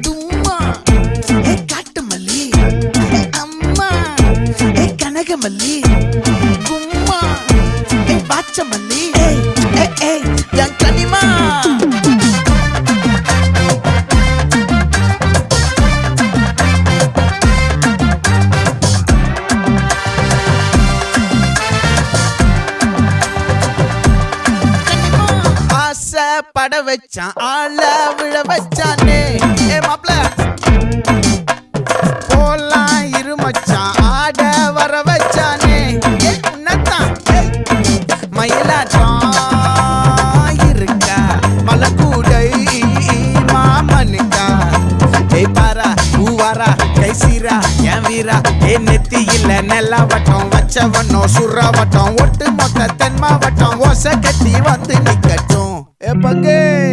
தும்மா ஏ காட்டு மல்லி அம்மா ஏ கனகமல்லி கும்மா ஏ பாச்ச மல்லி என் கனிமா பட வச்சான் ஆள விழ வச்சானே ஏ மாப்ள போலாம் இருமச்சான் ஆட வர வச்சானே ஏ உன்னத்தான் மயிலாட்டம் இருக்கா மலக்கூடை மாமனுக்கா ஏய் பாரா பூவாரா கைசீரா என் வீரா ஏ நெத்தி இல்ல நெல்லா வட்டம் வச்சவனோ சுறா வட்டம் ஒட்டு மொத்த தென் மாவட்டம் ஓசை கட்டி வந்து நிக்கட்டும். É pra quem?